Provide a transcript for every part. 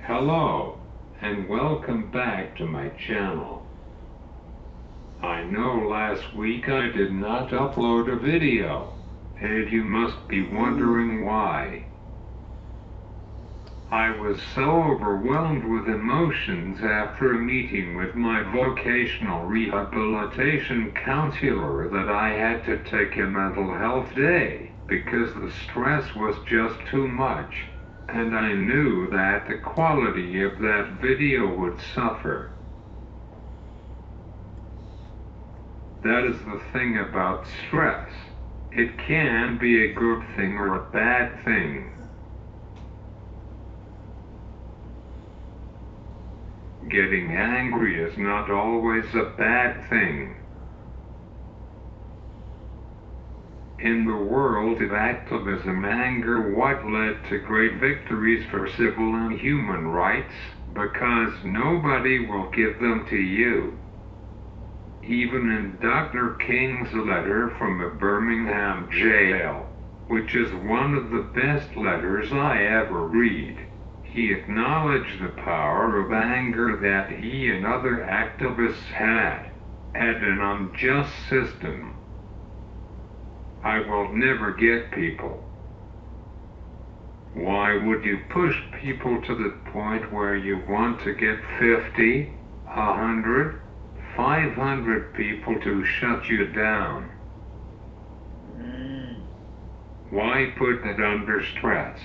Hello, and welcome back to my channel. I know last week I did not upload a video, and you must be wondering why. I was so overwhelmed with emotions after a meeting with my vocational rehabilitation counselor that I had to take a mental health day because the stress was just too much. And I knew that the quality of that video would suffer. That is the thing about stress. It can be a good thing or a bad thing. Getting angry is not always a bad thing. In the world of activism, anger what led to great victories for civil and human rights, because nobody will give them to you. Even in Dr. King's letter from a Birmingham jail, which is one of the best letters I ever read, he acknowledged the power of anger that he and other activists had at an unjust system. I will never get people. Why would you push people to the point where you want to get 50, 100, 500 people to shut you down? Why put it under stress?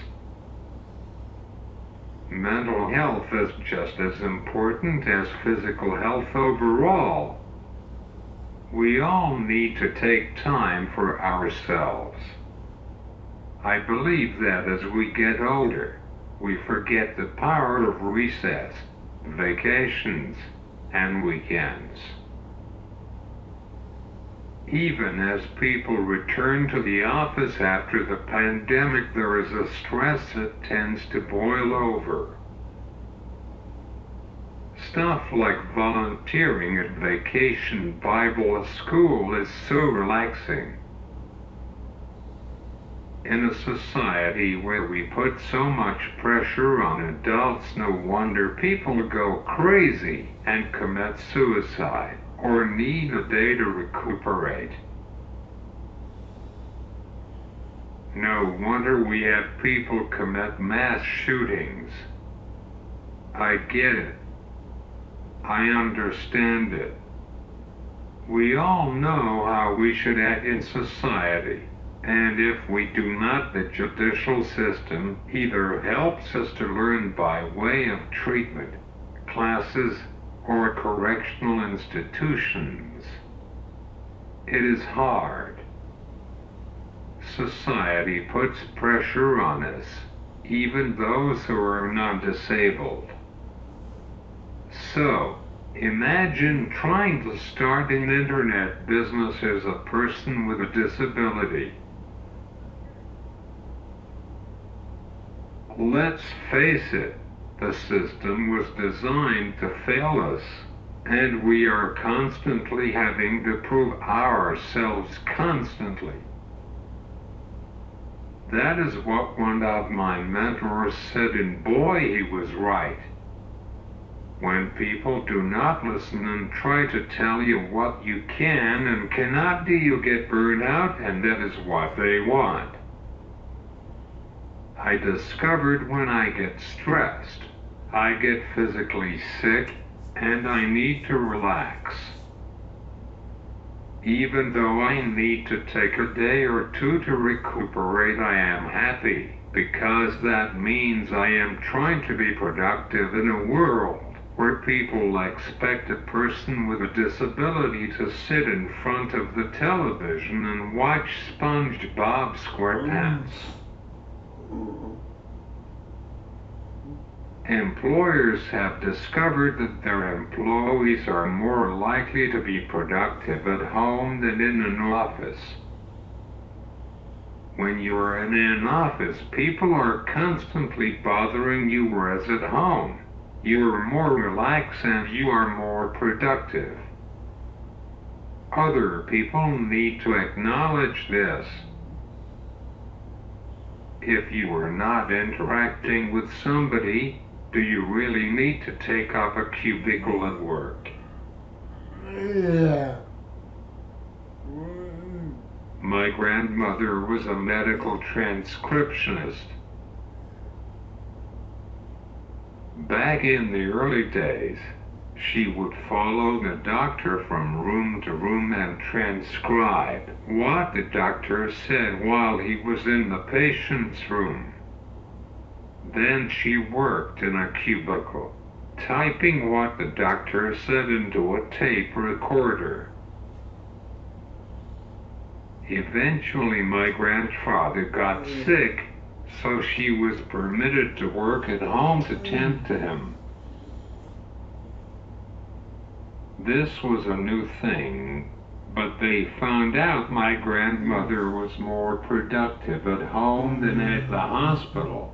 Mental health is just as important as physical health overall. We all need to take time for ourselves. I believe that as we get older, we forget the power of recess, vacations, and weekends. Even as people return to the office after the pandemic, there is a stress that tends to boil over. Stuff like volunteering at Vacation Bible School is so relaxing. In a society where we put so much pressure on adults, no wonder people go crazy and commit suicide or need a day to recuperate. No wonder we have people commit mass shootings. I get it. I understand it. We all know how we should act in society, and if we do not, the judicial system either helps us to learn by way of treatment, classes, or correctional institutions. It is hard. Society puts pressure on us, even those who are non-disabled. So, imagine trying to start an internet business as a person with a disability. Let's face it, the system was designed to fail us, and we are constantly having to prove ourselves constantly. That is what one of my mentors said, and boy, he was right. When people do not listen and try to tell you what you can and cannot do, you get burned out, and that is what they want. I discovered when I get stressed, I get physically sick, and I need to relax. Even though I need to take a day or two to recuperate, I am happy, because that means I am trying to be productive in a world where people expect a person with a disability to sit in front of the television and watch SpongeBob SquarePants. Employers have discovered that their employees are more likely to be productive at home than in an office. When you are in an office, people are constantly bothering you, whereas at home, you are more relaxed and you are more productive. Other people need to acknowledge this. If you are not interacting with somebody, Do you really need to take up a cubicle at work? Yeah. My grandmother was a medical transcriptionist. Back in the early days, she would follow the doctor from room to room and transcribe what the doctor said while he was in the patient's room. Then she worked in a cubicle, typing what the doctor said into a tape recorder. Eventually, my grandfather got sick, so she was permitted to work at home to tend to him. This was a new thing, but they found out my grandmother was more productive at home than at the hospital.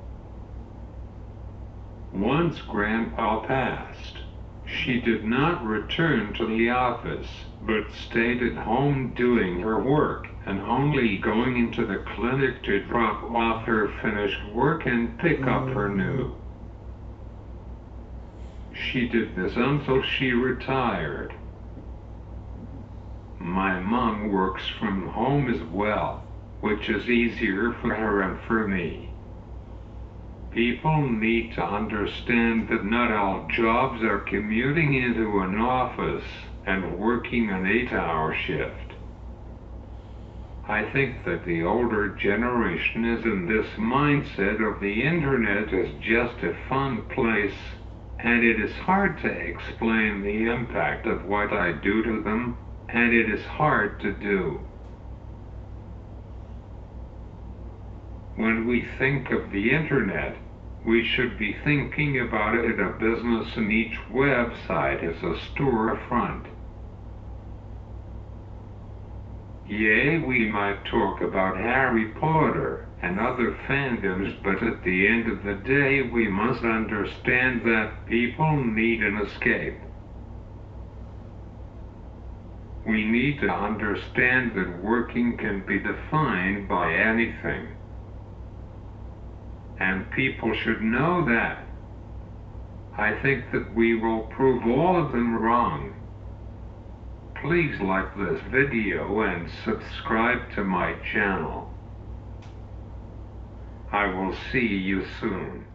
Once Grandpa passed, she did not return to the office, but stayed at home doing her work and only going into the clinic to drop off her finished work and pick up her new. She did this until she retired. My mom works from home as well, which is easier for her and for me. People need to understand that not all jobs are commuting into an office and working an 8-hour shift. I think that the older generation is in this mindset of the internet as just a fun place, and it is hard to explain the impact of what I do to them, and it is hard to do. When we think of the internet, we should be thinking about it as a business, and each website is a storefront. Yea, we might talk about Harry Potter and other fandoms, but at the end of the day, we must understand that people need an escape. We need to understand that working can be defined by anything. And people should know that. I think that we will prove all of them wrong. Please like this video and subscribe to my channel. I will see you soon.